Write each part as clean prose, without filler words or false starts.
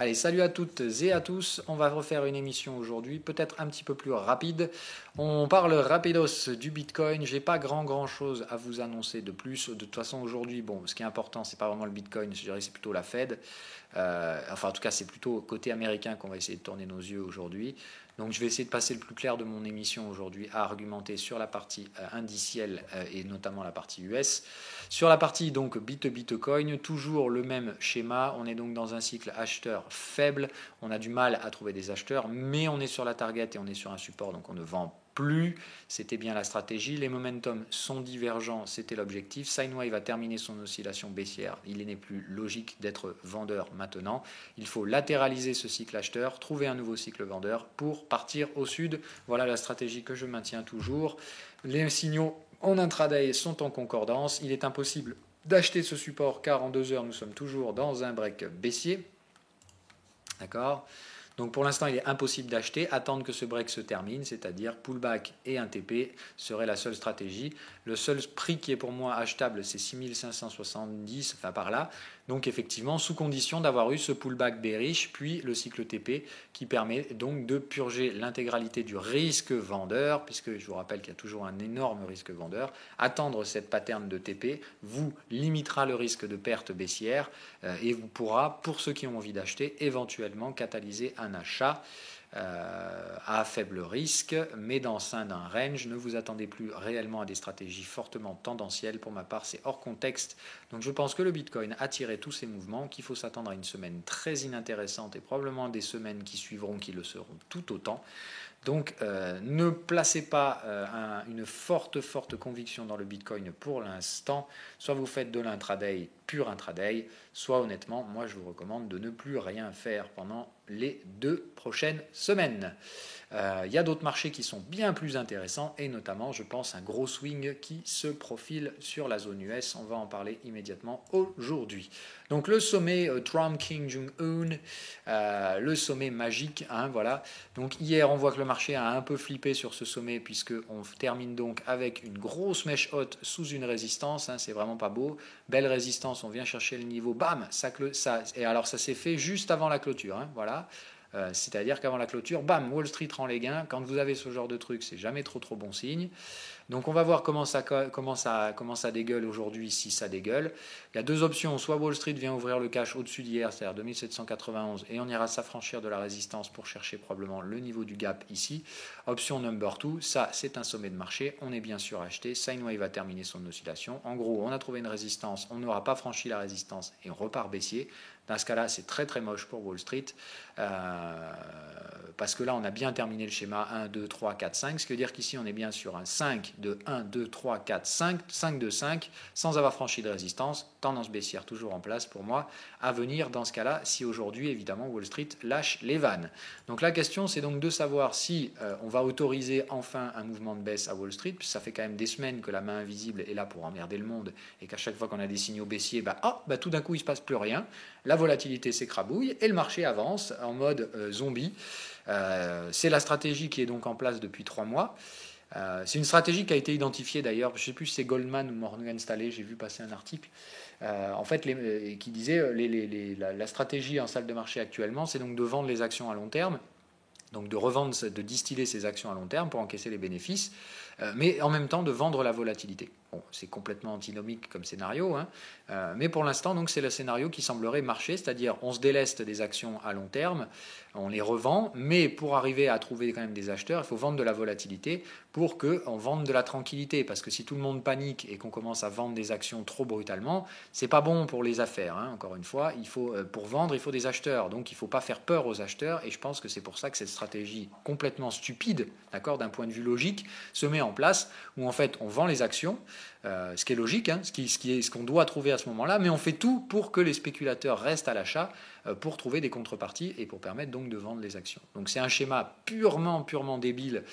Allez, salut à toutes et à tous. On va refaire une émission aujourd'hui, peut-être un petit peu plus rapide. On parle rapidos du Bitcoin. J'ai pas grand chose à vous annoncer de plus. De toute façon, aujourd'hui, bon, ce qui est important, c'est pas vraiment le Bitcoin, je dirais, c'est plutôt la Fed. Enfin, en tout cas, c'est plutôt côté américain qu'on va essayer de tourner nos yeux aujourd'hui. Donc, je vais essayer de passer le plus clair de mon émission aujourd'hui à argumenter sur la partie indicielle et notamment la partie US. Sur la partie donc Bitcoin, toujours le même schéma. On est donc dans un cycle acheteur faible. On a du mal à trouver des acheteurs, mais on est sur la target et on est sur un support, donc on ne vend plus. C'était bien la stratégie. Les momentum sont divergents, c'était l'objectif. Sine Wave a terminé son oscillation baissière. Il n'est plus logique d'être vendeur maintenant. Il faut latéraliser ce cycle acheteur, trouver un nouveau cycle vendeur pour partir au sud. Voilà la stratégie que je maintiens toujours. Les signaux en intraday sont en concordance. Il est impossible d'acheter ce support car en 2 heures, nous sommes toujours dans un break baissier. D'accord ? Donc pour l'instant, il est impossible d'acheter, attendre que ce break se termine, c'est-à-dire pullback et un TP serait la seule stratégie. Le seul prix qui est pour moi achetable, c'est 6570, enfin par là. Donc effectivement, sous condition d'avoir eu ce pullback bearish, puis le cycle TP qui permet donc de purger l'intégralité du risque vendeur, puisque je vous rappelle qu'il y a toujours un énorme risque vendeur. Attendre cette pattern de TP vous limitera le risque de perte baissière et vous pourra, pour ceux qui ont envie d'acheter, éventuellement catalyser un achat à faible risque, mais dans le sein d'un range. Ne vous attendez plus réellement à des stratégies fortement tendancielles. Pour ma part, c'est hors contexte. Donc je pense que le Bitcoin a tiré tous ces mouvements, qu'il faut s'attendre à une semaine très inintéressante et probablement des semaines qui suivront qui le seront tout autant. Donc ne placez pas une forte conviction dans le Bitcoin pour l'instant. Soit vous faites de l'intraday, pur intraday, soit honnêtement, moi je vous recommande de ne plus rien faire pendant les 2 prochaines semaines. Il y a d'autres marchés qui sont bien plus intéressants et notamment, je pense, un gros swing qui se profile sur la zone US. On va en parler immédiatement aujourd'hui. Donc le sommet Trump Kim Jong-un, le sommet magique, hein, voilà. Donc hier, on voit que le marché a un peu flippé sur ce sommet puisqu'on termine donc avec une grosse mèche haute sous une résistance. Hein, c'est vraiment pas beau. Belle résistance, on vient chercher le niveau, bam, et alors ça s'est fait juste avant la clôture, hein, voilà. C'est-à-dire qu'avant la clôture, bam, Wall Street rend les gains. Quand vous avez ce genre de truc, c'est jamais trop bon signe. Donc on va voir comment ça dégueule aujourd'hui, si ça dégueule. Il y a 2 options, soit Wall Street vient ouvrir le cash au-dessus d'hier, c'est-à-dire 2791, et on ira s'affranchir de la résistance pour chercher probablement le niveau du gap ici. Option number 2, ça c'est un sommet de marché, on est bien sûr acheté, Sine Wave va terminer son oscillation. En gros, on a trouvé une résistance, on n'aura pas franchi la résistance et on repart baissier. Dans ce cas-là, c'est très moche pour Wall Street, parce que là, on a bien terminé le schéma 1, 2, 3, 4, 5, ce qui veut dire qu'ici, on est bien sur un 5 de 1, 2, 3, 4, 5, 5 de 5, sans avoir franchi de résistance, tendance baissière toujours en place pour moi, à venir dans ce cas-là, si aujourd'hui, évidemment, Wall Street lâche les vannes. Donc la question, c'est donc de savoir si on va autoriser enfin un mouvement de baisse à Wall Street, puisque ça fait quand même des semaines que la main invisible est là pour emmerder le monde, et qu'à chaque fois qu'on a des signaux baissiers, tout d'un coup, il ne se passe plus rien. La volatilité s'écrabouille et le marché avance en mode zombie. C'est la stratégie qui est donc en place depuis 3 mois. C'est une stratégie qui a été identifiée d'ailleurs, je ne sais plus si c'est Goldman ou Morgan Stanley, j'ai vu passer un article, en fait, qui disait la stratégie en salle de marché actuellement, c'est donc de vendre les actions à long terme. Donc de revendre, de distiller ces actions à long terme pour encaisser les bénéfices, mais en même temps de vendre la volatilité. Bon, c'est complètement antinomique comme scénario, hein, mais pour l'instant, donc, c'est le scénario qui semblerait marcher, c'est-à-dire on se déleste des actions à long terme, on les revend, mais pour arriver à trouver quand même des acheteurs, il faut vendre de la volatilité pour qu'on vende de la tranquillité, parce que si tout le monde panique et qu'on commence à vendre des actions trop brutalement, c'est pas bon pour les affaires, hein. Encore une fois, pour vendre, il faut des acheteurs, donc il ne faut pas faire peur aux acheteurs, et je pense que c'est pour ça que cette stratégie complètement stupide, d'accord, d'un point de vue logique, se met en place, où en fait on vend les actions, ce qui est logique, hein, ce qu'on doit trouver à ce moment-là, mais on fait tout pour que les spéculateurs restent à l'achat pour trouver des contreparties et pour permettre donc de vendre les actions. Donc c'est un schéma purement débile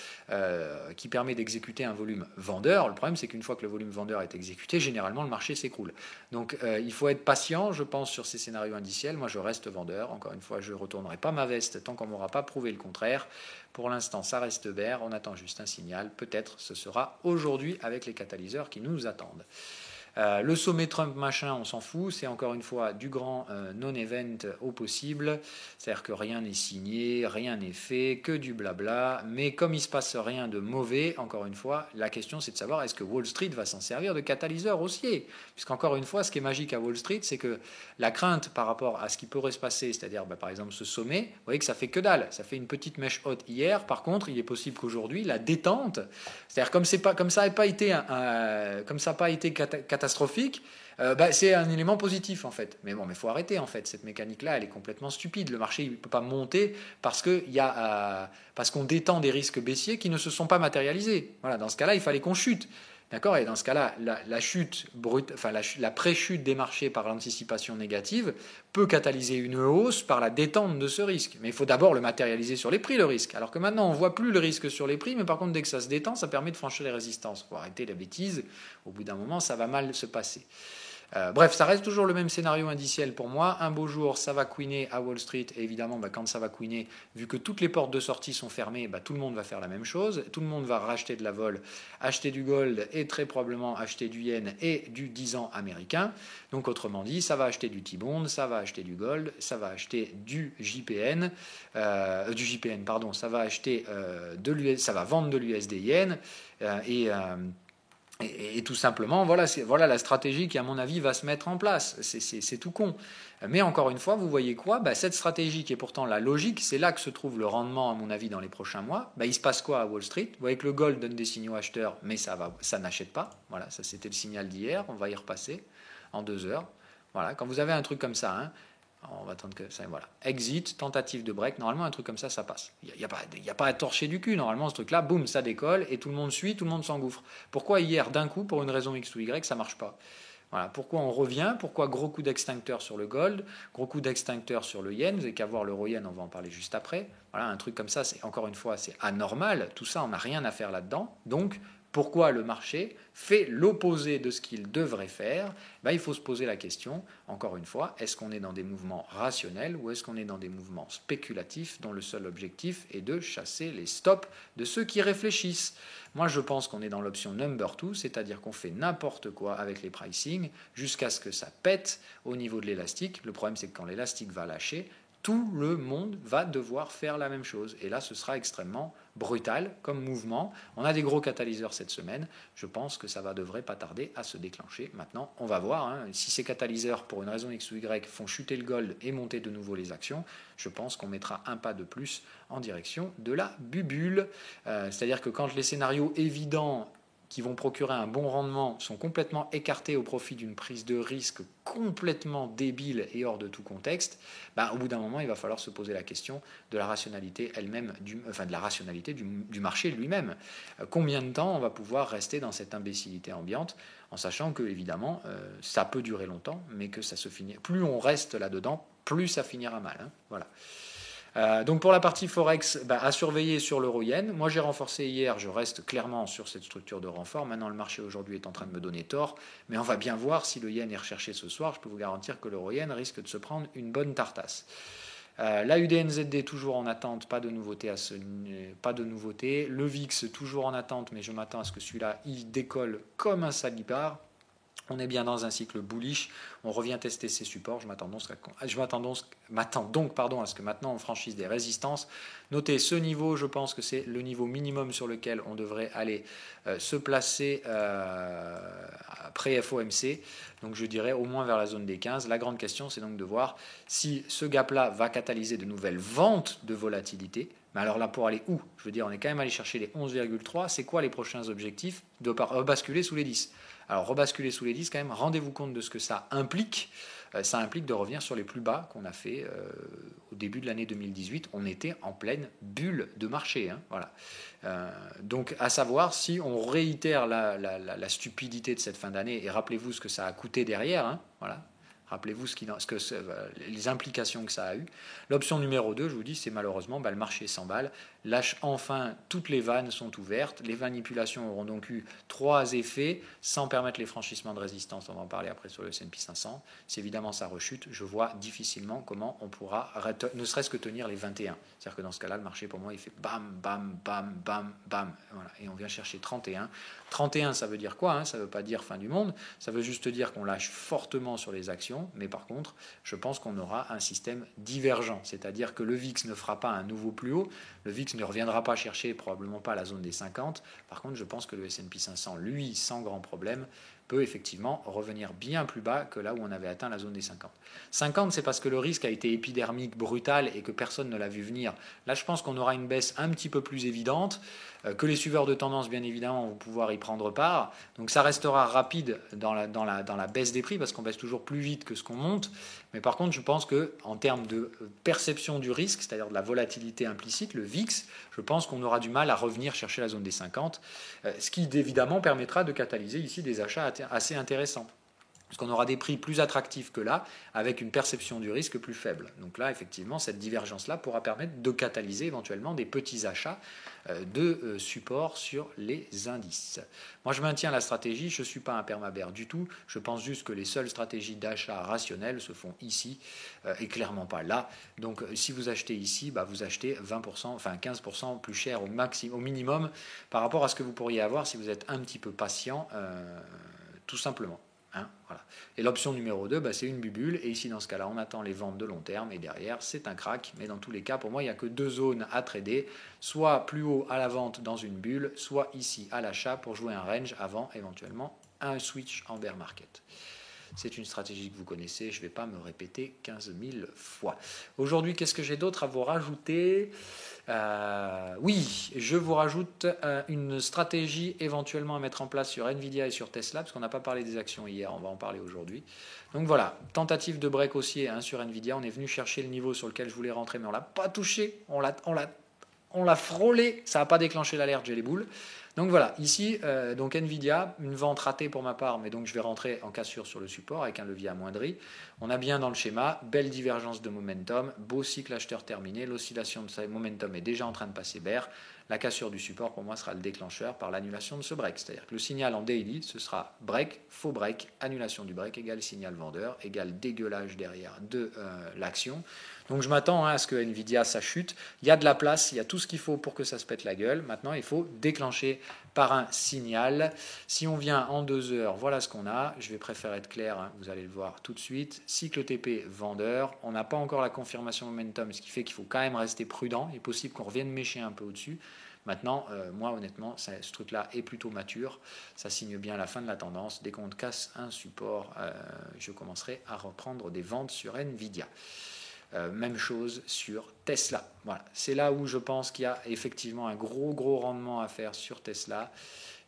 qui permet d'exécuter un volume vendeur. Le problème, c'est qu'une fois que le volume vendeur est exécuté, généralement le marché s'écroule. Donc il faut être patient, je pense, sur ces scénarios indiciels. Moi, je reste vendeur. Encore une fois, je ne retournerai pas ma veste tant qu'on ne m'aura pas prouvé le contraire. Pour l'instant, ça reste vert. On attend juste un signal. Peut-être ce sera aujourd'hui avec les catalyseurs qui nous attendent. Le sommet Trump machin, on s'en fout, c'est encore une fois du grand non-event au possible, c'est-à-dire que rien n'est signé, rien n'est fait, que du blabla, mais comme il ne se passe rien de mauvais, encore une fois, la question c'est de savoir est-ce que Wall Street va s'en servir de catalyseur haussier, puisqu'encore une fois, ce qui est magique à Wall Street, c'est que la crainte par rapport à ce qui pourrait se passer, c'est-à-dire par exemple ce sommet, vous voyez que ça fait que dalle, ça fait une petite mèche haute hier, par contre, il est possible qu'aujourd'hui, la détente, c'est-à-dire comme ça n'a pas été catastrophique, c'est un élément positif en fait. Mais bon, mais faut arrêter en fait. Cette mécanique-là, elle est complètement stupide. Le marché, il ne peut pas monter parce qu'on détend des risques baissiers qui ne se sont pas matérialisés. Voilà, dans ce cas-là, il fallait qu'on chute. D'accord. Et dans ce cas-là, la chute brute, enfin la pré-chute des marchés par l'anticipation négative peut catalyser une hausse par la détente de ce risque. Mais il faut d'abord le matérialiser sur les prix, le risque. Alors que maintenant, on ne voit plus le risque sur les prix, mais par contre, dès que ça se détend, ça permet de franchir les résistances. Il faut arrêter la bêtise. Au bout d'un moment, ça va mal se passer. Bref, ça reste toujours le même scénario indiciel pour moi. Un beau jour, ça va couiner à Wall Street. Et évidemment, quand ça va couiner, vu que toutes les portes de sortie sont fermées, tout le monde va faire la même chose. Tout le monde va racheter de la vol, acheter du gold et très probablement acheter du yen et du 10 ans américain. Donc autrement dit, ça va acheter du T-bond, ça va acheter du gold, ça va acheter du JPN, ça va acheter ça va vendre de l'USD yen et tout simplement, voilà la stratégie qui, à mon avis, va se mettre en place. C'est tout con. Mais encore une fois, vous voyez quoi ? Cette stratégie qui est pourtant la logique, c'est là que se trouve le rendement, à mon avis, dans les prochains mois. Il se passe quoi à Wall Street ? Vous voyez que le gold donne des signaux acheteurs, mais ça n'achète pas. Voilà, ça c'était le signal d'hier. On va y repasser en 2 heures. Voilà, quand vous avez un truc comme ça, on va attendre que ça. Voilà. Exit, tentative de break. Normalement, un truc comme ça passe. Il n'y a pas à torcher du cul. Normalement, ce truc-là, boum, ça décolle et tout le monde suit, tout le monde s'engouffre. Pourquoi hier, d'un coup, pour une raison X ou Y, ça ne marche pas ? Voilà. Pourquoi on revient ? Pourquoi gros coup d'extincteur sur le gold, gros coup d'extincteur sur le yen ? Vous n'avez qu'à voir l'euro-yen, on va en parler juste après. Voilà, un truc comme ça, encore une fois, c'est anormal. Tout ça, on n'a rien à faire là-dedans. Donc, pourquoi le marché fait l'opposé de ce qu'il devrait faire ? Il faut se poser la question, encore une fois, est-ce qu'on est dans des mouvements rationnels ou est-ce qu'on est dans des mouvements spéculatifs dont le seul objectif est de chasser les stops de ceux qui réfléchissent ? Moi, je pense qu'on est dans l'option number 2, c'est-à-dire qu'on fait n'importe quoi avec les pricing jusqu'à ce que ça pète au niveau de l'élastique. Le problème, c'est que quand l'élastique va lâcher, tout le monde va devoir faire la même chose. Et là, ce sera extrêmement brutal comme mouvement. On a des gros catalyseurs cette semaine. Je pense que ça devrait pas tarder à se déclencher. Maintenant, on va voir. Si ces catalyseurs, pour une raison X ou Y, font chuter le gold et monter de nouveau les actions, je pense qu'on mettra un pas de plus en direction de la bubule. C'est-à-dire que quand les scénarios évidents qui vont procurer un bon rendement sont complètement écartés au profit d'une prise de risque complètement débile et hors de tout contexte, au bout d'un moment, il va falloir se poser la question de la rationalité elle-même, de la rationalité du marché lui-même. Combien de temps on va pouvoir rester dans cette imbécilité ambiante, en sachant que, évidemment, ça peut durer longtemps, mais que ça se finit. Plus on reste là-dedans, plus ça finira mal. Voilà. Donc pour la partie Forex, à surveiller sur l'euro-yen. Moi j'ai renforcé hier, je reste clairement sur cette structure de renfort. Maintenant le marché aujourd'hui est en train de me donner tort, mais on va bien voir si le yen est recherché ce soir. Je peux vous garantir que l'euro-yen risque de se prendre une bonne tartasse. La UDNZD toujours en attente, pas de nouveauté. Le VIX toujours en attente, mais je m'attends à ce que celui-là il décolle comme un salipard. On est bien dans un cycle bullish, on revient tester ses supports, je m'attends donc à ce que maintenant on franchisse des résistances. Notez ce niveau, je pense que c'est le niveau minimum sur lequel on devrait aller se placer après FOMC, donc je dirais au moins vers la zone des 15. La grande question, c'est donc de voir si ce gap-là va catalyser de nouvelles ventes de volatilité. Mais alors là, pour aller où ? Je veux dire, on est quand même allé chercher les 11,3, c'est quoi les prochains objectifs ? De basculer sous les 10. Alors, rebasculer sous les 10, quand même, rendez-vous compte de ce que ça implique. Ça implique de revenir sur les plus bas qu'on a fait au début de l'année 2018. On était en pleine bulle de marché. Voilà. Donc, à savoir si on réitère la stupidité de cette fin d'année, et rappelez-vous ce que ça a coûté derrière. Voilà. Rappelez-vous les implications que ça a eu. L'option numéro 2, je vous dis, c'est malheureusement, le marché s'emballe. Enfin, toutes les vannes sont ouvertes. Les manipulations auront donc eu 3 effets sans permettre les franchissements de résistance. On va en parler après sur le S&P 500. Si évidemment ça rechute, je vois difficilement comment on pourra ne serait-ce que tenir les 21. C'est-à-dire que dans ce cas-là, le marché, pour moi, il fait bam, bam, bam, bam, bam. Voilà. Et on vient chercher 31. 31, ça veut dire quoi, ça ne veut pas dire fin du monde. Ça veut juste dire qu'on lâche fortement sur les actions. Mais par contre, je pense qu'on aura un système divergent. C'est-à-dire que le VIX ne fera pas un nouveau plus haut. Le VIX ne reviendra pas chercher, probablement pas, la zone des 50. Par contre, je pense que le S&P 500, lui, sans grand problème, peut effectivement revenir bien plus bas que là où on avait atteint la zone des 50. 50, c'est parce que le risque a été épidermique, brutal et que personne ne l'a vu venir. Là, je pense qu'on aura une baisse un petit peu plus évidente, que les suiveurs de tendance, bien évidemment, vont pouvoir y prendre part. Donc ça restera rapide dans la baisse des prix, parce qu'on baisse toujours plus vite que ce qu'on monte. Mais par contre, je pense qu'en termes de perception du risque, c'est-à-dire de la volatilité implicite, le VIX, je pense qu'on aura du mal à revenir chercher la zone des 50, ce qui évidemment permettra de catalyser ici des achats assez intéressants. Parce qu'on aura des prix plus attractifs que là, avec une perception du risque plus faible. Donc là, effectivement, cette divergence-là pourra permettre de catalyser éventuellement des petits achats de support sur les indices. Moi, je maintiens la stratégie, je ne suis pas un permabère du tout. Je pense juste que les seules stratégies d'achat rationnelles se font ici et clairement pas là. Donc, si vous achetez ici, vous achetez 20%, enfin 15% plus cher au minimum par rapport à ce que vous pourriez avoir si vous êtes un petit peu patient, tout simplement. Voilà. Et l'option numéro 2, c'est une bulle. Et ici, dans ce cas-là, on attend les ventes de long terme. Et derrière, c'est un crack. Mais dans tous les cas, pour moi, il n'y a que 2 zones à trader. Soit plus haut à la vente dans une bulle, soit ici à l'achat pour jouer un range avant éventuellement un switch en bear market. C'est une stratégie que vous connaissez, je ne vais pas me répéter 15 000 fois. Aujourd'hui, qu'est-ce que j'ai d'autre à vous rajouter ? Oui, je vous rajoute une stratégie éventuellement à mettre en place sur Nvidia et sur Tesla, parce qu'on n'a pas parlé des actions hier, on va en parler aujourd'hui. Donc voilà, tentative de break haussier sur Nvidia, on est venu chercher le niveau sur lequel je voulais rentrer, mais on ne l'a pas touché, on l'a frôlé, ça n'a pas déclenché l'alerte, j'ai les boules. Donc voilà, ici, donc Nvidia, une vente ratée pour ma part, mais donc je vais rentrer en cassure sur le support avec un levier amoindri. On a bien dans le schéma, belle divergence de momentum, beau cycle acheteur terminé, l'oscillation de ce momentum est déjà en train de passer bear. La cassure du support, pour moi, sera le déclencheur par l'annulation de ce break. C'est-à-dire que le signal en daily, ce sera break, faux break, annulation du break, égale signal vendeur, égale dégueulage derrière de l'action. Donc je m'attends à ce que Nvidia, ça chute. Il y a de la place, il y a tout ce qu'il faut pour que ça se pète la gueule. Maintenant, il faut déclencher par un signal. Si on vient en 2 heures, voilà ce qu'on a. Je vais préférer être clair, vous allez le voir tout de suite. Cycle TP vendeur. On n'a pas encore la confirmation momentum, ce qui fait qu'il faut quand même rester prudent. Il est possible qu'on revienne mécher un peu au-dessus. Maintenant, moi honnêtement, ce truc-là est plutôt mature. Ça signe bien la fin de la tendance. Dès qu'on casse un support, je commencerai à reprendre des ventes sur Nvidia. Même chose sur Tesla. Voilà. C'est là où je pense qu'il y a effectivement un gros rendement à faire sur Tesla.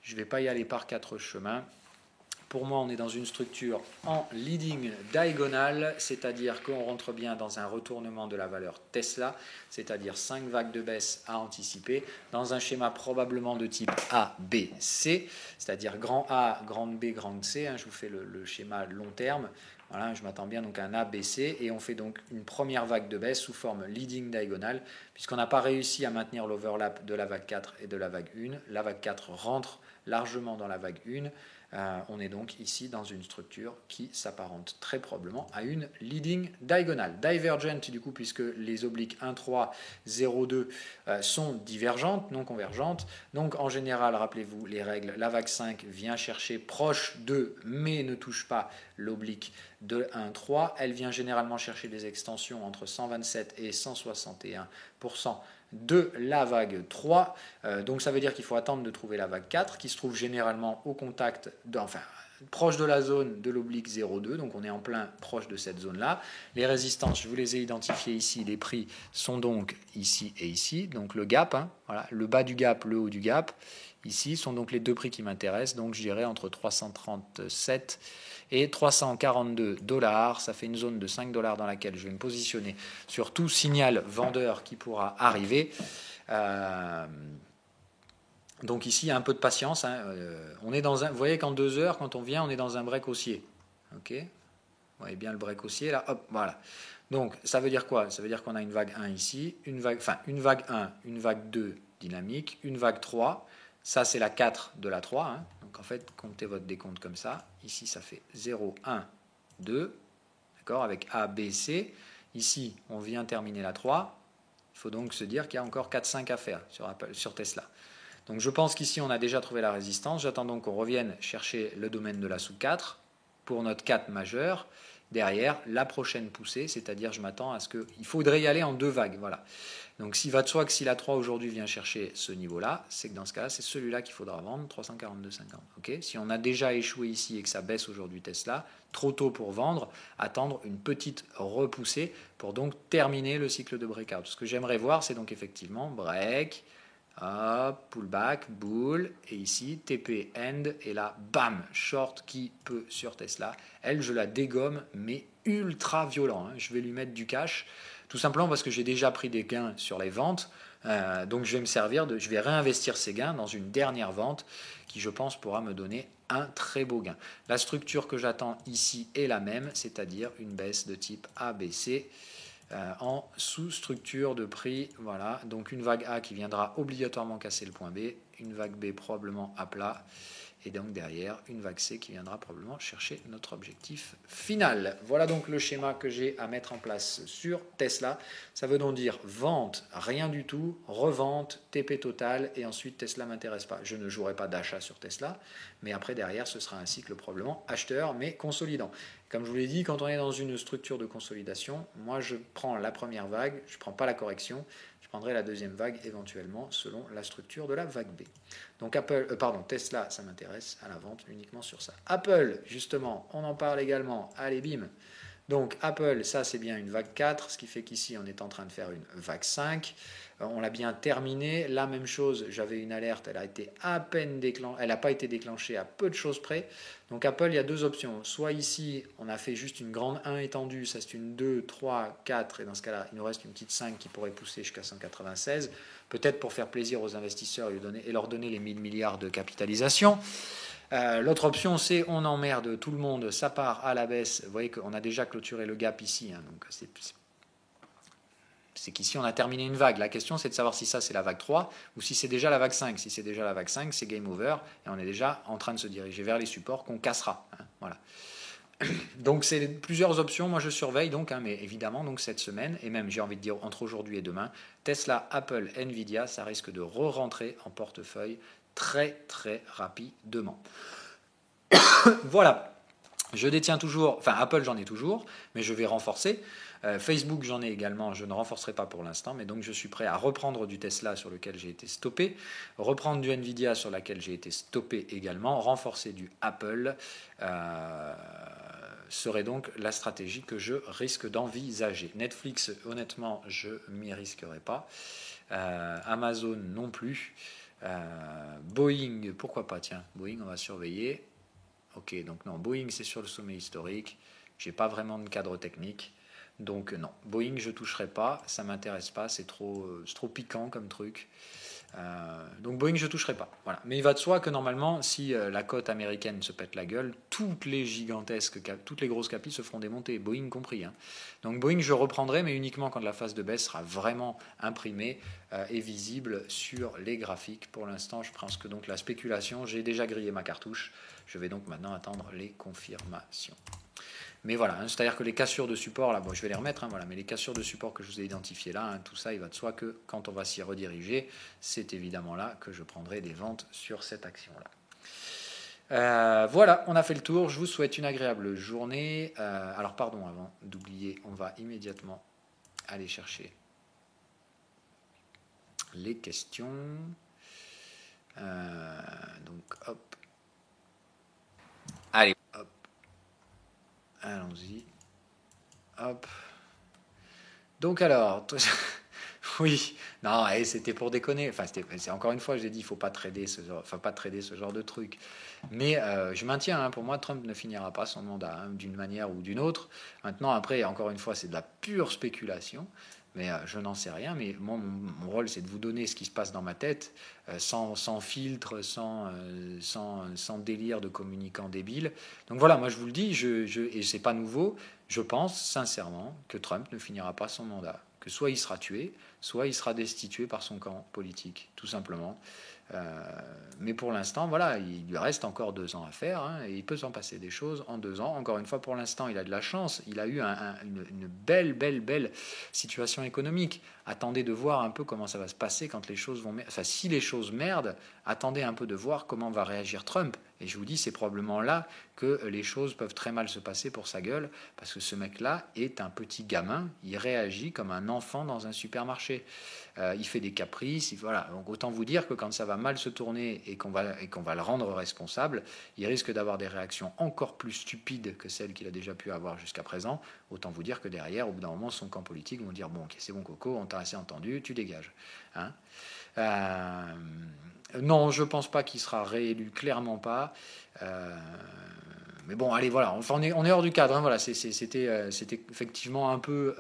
Je ne vais pas y aller par 4 chemins. Pour moi, on est dans une structure en leading diagonal, c'est-à-dire qu'on rentre bien dans un retournement de la valeur Tesla, c'est-à-dire 5 vagues de baisse à anticiper, dans un schéma probablement de type A, B, C, c'est-à-dire grand A, grande B, grande C. Je vous fais le schéma long terme. Voilà, je m'attends bien donc à un A, B, C, et on fait donc une première vague de baisse sous forme leading diagonal, puisqu'on n'a pas réussi à maintenir l'overlap de la vague 4 et de la vague 1. La vague 4 rentre largement dans la vague 1. On est donc ici dans une structure qui s'apparente très probablement à une leading diagonal. Divergent du coup, puisque les obliques 1, 3, 0, 2 sont divergentes, non convergentes. Donc en général, rappelez-vous les règles, la vague 5 vient chercher proche de, mais ne touche pas l'oblique de 1, 3. Elle vient généralement chercher des extensions entre 127 et 161% de la vague 3. Donc ça veut dire qu'il faut attendre de trouver la vague 4 qui se trouve généralement au contact, proche de la zone de l'oblique 0,2. Donc on est en plein proche de cette zone-là. Les résistances, je vous les ai identifiées ici. Les prix sont donc ici et ici. Donc le gap, voilà, le bas du gap, le haut du gap. Ici sont donc les 2 prix qui m'intéressent. Donc je dirais entre 337 et 342 $. Ça fait une zone de 5 $ dans laquelle je vais me positionner sur tout signal vendeur qui pourra arriver. Donc ici, un peu de patience. On est vous voyez qu'en 2 heures, quand on vient, on est dans un break haussier. Okay, Vous voyez bien le break haussier là, hop, voilà. Donc ça veut dire quoi? Ça veut dire qu'on a une vague 1 ici, une vague 1, une vague 2 dynamique, une vague 3, ça c'est la 4 de la 3, hein. Donc en fait, comptez votre décompte comme ça. Ici ça fait 0, 1, 2, d'accord, avec A, B, C. Ici, on vient terminer la 3. Il faut donc se dire qu'il y a encore 4, 5 à faire sur Tesla. Donc je pense qu'ici, on a déjà trouvé la résistance. J'attends donc qu'on revienne chercher le domaine de la sous 4 pour notre 4 majeur. Derrière, la prochaine poussée, c'est-à-dire je m'attends à ce qu'il faudrait y aller en 2 vagues. Voilà. Donc s'il va de soi que si la 3 aujourd'hui vient chercher ce niveau-là, c'est que dans ce cas-là, c'est celui-là qu'il faudra vendre, 342,50. Okay, si on a déjà échoué ici et que ça baisse aujourd'hui Tesla, trop tôt pour vendre, attendre une petite repoussée pour donc terminer le cycle de breakout. Ce que j'aimerais voir, c'est donc effectivement break, hop, pullback, bull, et ici TP end, et là bam, short qui peut sur Tesla. Elle, je la dégomme, mais ultra violent, hein. Je vais lui mettre du cash, tout simplement parce que j'ai déjà pris des gains sur les ventes, donc je vais me servir je vais réinvestir ces gains dans une dernière vente qui, je pense, pourra me donner un très beau gain. La structure que j'attends ici est la même, c'est-à-dire une baisse de type ABC. En sous-structure de prix, voilà, donc une vague A qui viendra obligatoirement casser le point B, une vague B probablement à plat, et donc derrière une vague C qui viendra probablement chercher notre objectif final. Voilà donc le schéma que j'ai à mettre en place sur Tesla. Ça veut donc dire vente, rien du tout, revente, TP total, et ensuite Tesla ne m'intéresse pas. Je ne jouerai pas d'achat sur Tesla, mais après derrière ce sera un cycle probablement acheteur, mais consolidant. Comme je vous l'ai dit, quand on est dans une structure de consolidation, moi je prends la première vague, je ne prends pas la correction, je prendrai la deuxième vague éventuellement selon la structure de la vague B. Donc Tesla, ça m'intéresse à la vente uniquement sur ça. Apple, justement, on en parle également. Allez, bim. Donc Apple, ça c'est bien une vague 4, ce qui fait qu'ici on est en train de faire une vague 5. On l'a bien terminé. La même chose, j'avais une alerte, elle a été à peine déclenchée, elle n'a pas été déclenchée à peu de choses près. Donc Apple, il y a deux options. Soit ici, on a fait juste une grande 1 étendue, ça c'est une 2, 3, 4, et dans ce cas-là, il nous reste une petite 5 qui pourrait pousser jusqu'à 196, peut-être pour faire plaisir aux investisseurs et leur donner les 1000 milliards de capitalisation. L'autre option, c'est on emmerde tout le monde, ça part à la baisse. Vous voyez qu'on a déjà clôturé le gap ici, hein, donc c'est qu'ici on a terminé une vague. La question, c'est de savoir si ça c'est la vague 3 ou si c'est déjà la vague 5. Si c'est déjà la vague 5, c'est game over et on est déjà en train de se diriger vers les supports qu'on cassera, hein, voilà. Donc c'est plusieurs options, moi je surveille donc, hein, mais évidemment donc cette semaine, et même j'ai envie de dire entre aujourd'hui et demain, Tesla, Apple, Nvidia, ça risque de re-rentrer en portefeuille très très rapidement. Voilà, je détiens toujours, enfin Apple j'en ai toujours, mais je vais renforcer. Facebook j'en ai également, je ne renforcerai pas pour l'instant, mais donc je suis prêt à reprendre du Tesla sur lequel j'ai été stoppé, reprendre du Nvidia sur lequel j'ai été stoppé également, renforcer du Apple. Serait donc la stratégie que je risque d'envisager. Netflix, honnêtement, je m'y risquerai pas. Amazon non plus. Boeing, pourquoi pas, tiens, Boeing, on va surveiller. Ok, donc non, Boeing, c'est sur le sommet historique. J'ai pas vraiment de cadre technique. Donc non, Boeing, je toucherai pas, ça m'intéresse pas, c'est trop piquant comme truc. Donc Boeing, je ne toucherai pas. Voilà. Mais il va de soi que normalement, si la cote américaine se pète la gueule, toutes les grosses capitales se feront démonter, Boeing compris, hein. Donc Boeing, je reprendrai, mais uniquement quand la phase de baisse sera vraiment imprimée et visible sur les graphiques. Pour l'instant, je pense que donc la spéculation, j'ai déjà grillé ma cartouche. Je vais donc maintenant attendre les confirmations. Mais voilà, hein, c'est-à-dire que les cassures de support, là, bon, je vais les remettre, hein, voilà, mais les cassures de support que je vous ai identifiées là, hein, tout ça, il va de soi que quand on va s'y rediriger, c'est évidemment là que je prendrai des ventes sur cette action-là. Voilà, on a fait le tour. Je vous souhaite une agréable journée. Alors, pardon, avant d'oublier, on va immédiatement aller chercher les questions. Donc, hop. Allez, hop. Allons-y. Hop. Donc alors, oui, non, c'était pour déconner. Enfin, c'est encore une fois, j'ai dit, il ne faut pas trader ce genre de truc. Mais je maintiens, hein, pour moi, Trump ne finira pas son mandat, hein, d'une manière ou d'une autre. Maintenant, après, encore une fois, c'est de la pure spéculation. Mais je n'en sais rien. Mais moi, mon rôle, c'est de vous donner ce qui se passe dans ma tête, sans filtre, sans délire de communicant débile. Donc voilà, moi je vous le dis, et c'est pas nouveau, je pense sincèrement que Trump ne finira pas son mandat. Que soit il sera tué, soit il sera destitué par son camp politique, tout simplement. Mais pour l'instant, voilà, il lui reste encore 2 ans à faire, hein, et il peut s'en passer des choses en 2 ans. Encore une fois, pour l'instant, il a de la chance. Il a eu une belle situation économique. Attendez de voir un peu comment ça va se passer quand les choses vont... Enfin, si les choses merdent, attendez un peu de voir comment va réagir Trump. Et je vous dis, c'est probablement là que les choses peuvent très mal se passer pour sa gueule, parce que ce mec-là est un petit gamin, il réagit comme un enfant dans un supermarché. Il fait des caprices, voilà. Donc autant vous dire que quand ça va mal se tourner et qu'on va le rendre responsable, il risque d'avoir des réactions encore plus stupides que celles qu'il a déjà pu avoir jusqu'à présent. Autant vous dire que derrière, au bout d'un moment, son camp politique vont dire « Bon, ok, c'est bon Coco, on t'a assez entendu, tu dégages. Hein » Non, je pense pas qu'il sera réélu, clairement pas. Mais bon, allez, voilà, enfin, on est hors du cadre. Hein, voilà, c'était effectivement un peu...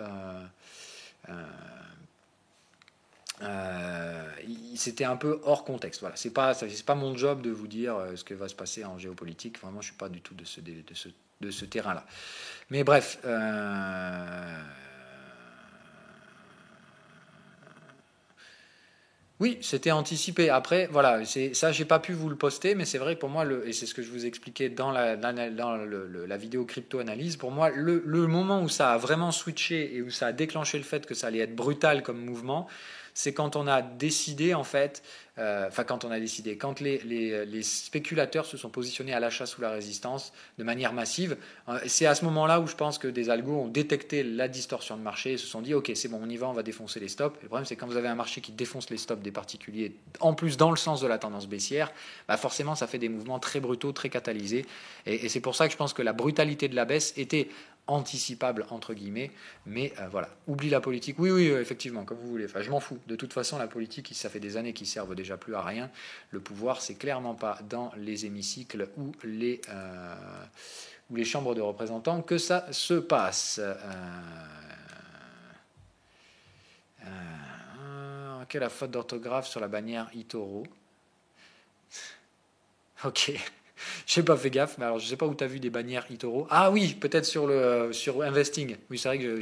c'était un peu hors contexte. Voilà, c'est pas mon job de vous dire ce que va se passer en géopolitique. Vraiment, je suis pas du tout de ce terrain-là. Mais bref. Oui, c'était anticipé. Après, voilà, ça, j'ai pas pu vous le poster, mais c'est vrai que pour moi, et c'est ce que je vous expliquais dans la vidéo crypto-analyse, pour moi, le moment où ça a vraiment switché et où ça a déclenché le fait que ça allait être brutal comme mouvement, c'est quand on a décidé, en fait, quand les spéculateurs se sont positionnés à l'achat sous la résistance de manière massive, c'est à ce moment-là où je pense que des algos ont détecté la distorsion de marché et se sont dit, ok, c'est bon, on y va, on va défoncer les stops. Et le problème, c'est que quand vous avez un marché qui défonce les stops des particuliers, en plus dans le sens de la tendance baissière, bah forcément, ça fait des mouvements très brutaux, très catalysés. Et c'est pour ça que je pense que la brutalité de la baisse était anticipable entre guillemets, mais voilà, oublie la politique, oui, effectivement, comme vous voulez, enfin, je m'en fous, de toute façon la politique, ça fait des années qu'ils servent déjà plus à rien, le pouvoir c'est clairement pas dans les hémicycles ou les chambres de représentants que ça se passe. Quelle la faute d'orthographe sur la bannière eToro. Ok. J'ai pas fait gaffe, mais alors je sais pas où tu as vu des bannières eToro. Ah oui, peut-être sur Investing. Oui, c'est vrai que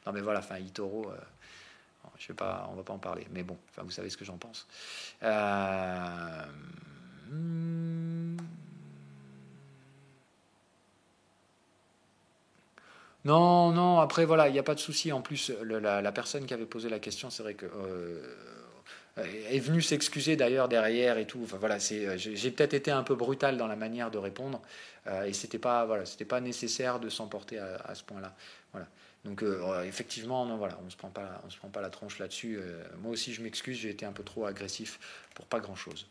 non mais voilà, enfin eToro, je sais pas, on va pas en parler. Mais bon, enfin vous savez ce que j'en pense. Non, après voilà, il n'y a pas de souci. En plus, la personne qui avait posé la question, c'est vrai que est venue s'excuser d'ailleurs derrière et tout. Enfin voilà, j'ai peut-être été un peu brutal dans la manière de répondre et c'était pas nécessaire de s'emporter à ce point-là. Voilà. Donc effectivement, non, voilà, on se prend pas la tronche là-dessus. Moi aussi, je m'excuse, j'ai été un peu trop agressif pour pas grand-chose.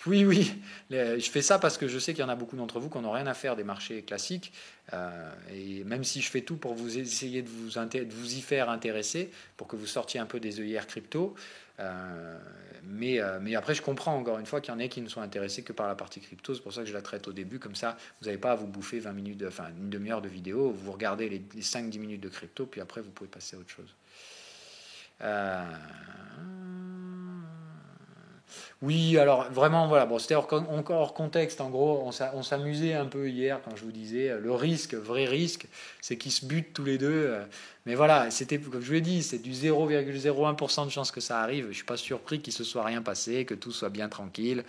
Oui, je fais ça parce que je sais qu'il y en a beaucoup d'entre vous qui n'ont rien à faire des marchés classiques. Et même si je fais tout pour vous essayer de vous y faire intéresser, pour que vous sortiez un peu des œillères crypto, mais après je comprends encore une fois qu'il y en a qui ne sont intéressés que par la partie crypto. C'est pour ça que je la traite au début, comme ça vous n'avez pas à vous bouffer 20 minutes, une demi-heure de vidéo. Vous regardez les 5-10 minutes de crypto, puis après vous pouvez passer à autre chose. Oui, alors vraiment, voilà, bon, c'était encore hors contexte. En gros, on s'amusait un peu hier quand je vous disais le risque, vrai risque, c'est qu'ils se butent tous les deux. Mais voilà, c'était, comme je vous l'ai dit, c'est du 0,01% de chance que ça arrive. Je ne suis pas surpris qu'il ne se soit rien passé, que tout soit bien tranquille,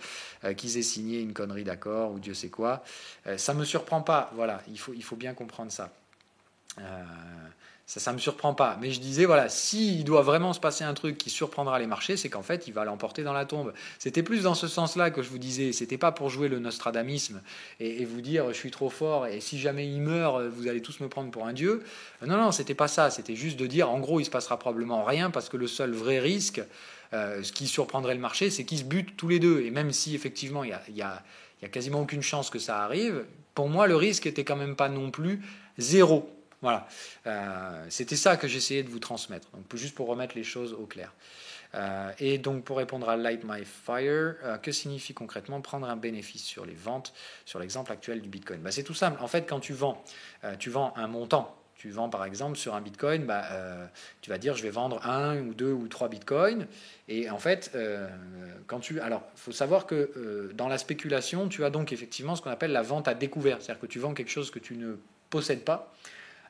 qu'ils aient signé une connerie d'accord ou Dieu sait quoi. Ça ne me surprend pas, voilà, il faut bien comprendre ça. Ça ne me surprend pas. Mais je disais, voilà, s'il doit vraiment se passer un truc qui surprendra les marchés, c'est qu'en fait, il va l'emporter dans la tombe. C'était plus dans ce sens-là que je vous disais. C'était pas pour jouer le Nostradamisme et vous dire, je suis trop fort, et si jamais il meurt, vous allez tous me prendre pour un dieu. Non, c'était pas ça. C'était juste de dire, en gros, il se passera probablement rien, parce que le seul vrai risque, ce qui surprendrait le marché, c'est qu'ils se butent tous les deux. Et même si, effectivement, il y a quasiment aucune chance que ça arrive, pour moi, le risque était quand même pas non plus zéro. Voilà, c'était ça que j'essayais de vous transmettre, donc juste pour remettre les choses au clair. Et donc pour répondre à Light My Fire, que signifie concrètement prendre un bénéfice sur les ventes sur l'exemple actuel du Bitcoin? C'est tout simple. En fait, quand tu vends un montant. Tu vends par exemple sur un Bitcoin, tu vas dire je vais vendre 1 ou 2 ou 3 Bitcoins. Et en fait, alors il faut savoir que dans la spéculation, tu as donc effectivement ce qu'on appelle la vente à découvert. C'est-à-dire que tu vends quelque chose que tu ne possèdes pas.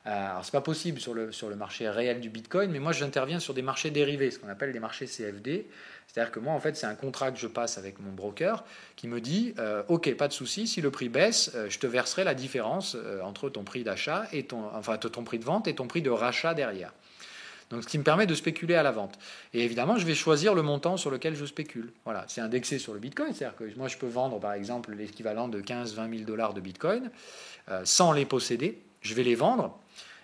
Alors, ce n'est pas possible sur le marché réel du Bitcoin, mais moi, j'interviens sur des marchés dérivés, ce qu'on appelle des marchés CFD. C'est-à-dire que moi, en fait, c'est un contrat que je passe avec mon broker qui me dit OK, pas de souci, si le prix baisse, je te verserai la différence entre ton prix d'achat et ton prix de vente et ton prix de rachat derrière. Donc, ce qui me permet de spéculer à la vente. Et évidemment, je vais choisir le montant sur lequel je spécule. Voilà, c'est indexé sur le Bitcoin. C'est-à-dire que moi, je peux vendre, par exemple, l'équivalent de 15-20 000 $ de Bitcoin sans les posséder. Je vais les vendre.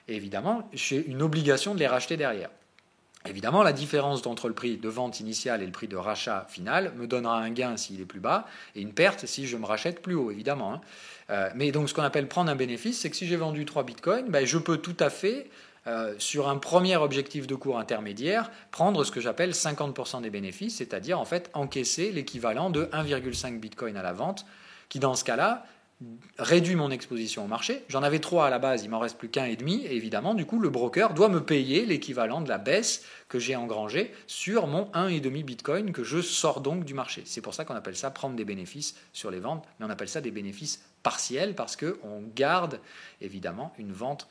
Et évidemment, j'ai une obligation de les racheter derrière. Évidemment, la différence entre le prix de vente initial et le prix de rachat final me donnera un gain s'il est plus bas et une perte si je me rachète plus haut, évidemment. Mais donc, ce qu'on appelle prendre un bénéfice, c'est que si j'ai vendu 3 bitcoins, je peux tout à fait, sur un premier objectif de cours intermédiaire, prendre ce que j'appelle 50% des bénéfices, c'est-à-dire en fait encaisser l'équivalent de 1,5 bitcoin à la vente, qui dans ce cas-là, réduit mon exposition au marché. J'en avais 3 à la base, il m'en reste plus qu'1,5. Et évidemment, du coup, le broker doit me payer l'équivalent de la baisse que j'ai engrangée sur mon 1,5 Bitcoin que je sors donc du marché. C'est pour ça qu'on appelle ça prendre des bénéfices sur les ventes, mais on appelle ça des bénéfices partiels parce qu'on garde évidemment une vente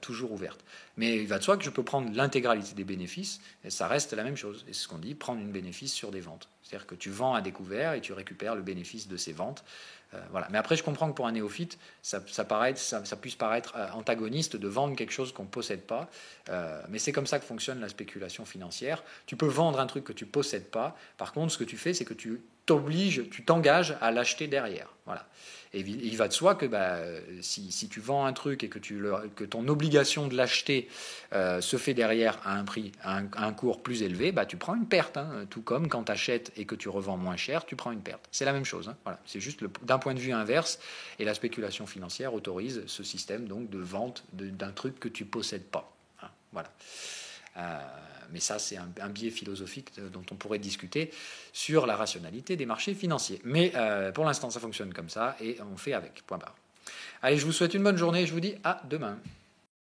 toujours ouverte. Mais il va de soi que je peux prendre l'intégralité des bénéfices et ça reste la même chose. Et c'est ce qu'on dit, prendre une bénéfice sur des ventes. C'est-à-dire que tu vends à découvert et tu récupères le bénéfice de ces ventes. Voilà. Mais après, je comprends que pour un néophyte, ça puisse paraître antagoniste de vendre quelque chose qu'on ne possède pas. Mais c'est comme ça que fonctionne la spéculation financière. Tu peux vendre un truc que tu ne possèdes pas. Par contre, ce que tu fais, c'est que tu t'engages à l'acheter derrière. Voilà. Et il va de soi que si tu vends un truc et que ton obligation de l'acheter se fait derrière à un prix, à un cours plus élevé, tu prends une perte. Tout comme quand tu achètes et que tu revends moins cher, tu prends une perte. C'est la même chose. Voilà. C'est juste d'un point de vue inverse. Et la spéculation financière autorise ce système donc, de vente d'un truc que tu ne possèdes pas. Voilà. Mais ça, c'est un biais philosophique dont on pourrait discuter sur la rationalité des marchés financiers. Mais pour l'instant, ça fonctionne comme ça et on fait avec. Point barre. Allez, je vous souhaite une bonne journée et je vous dis à demain.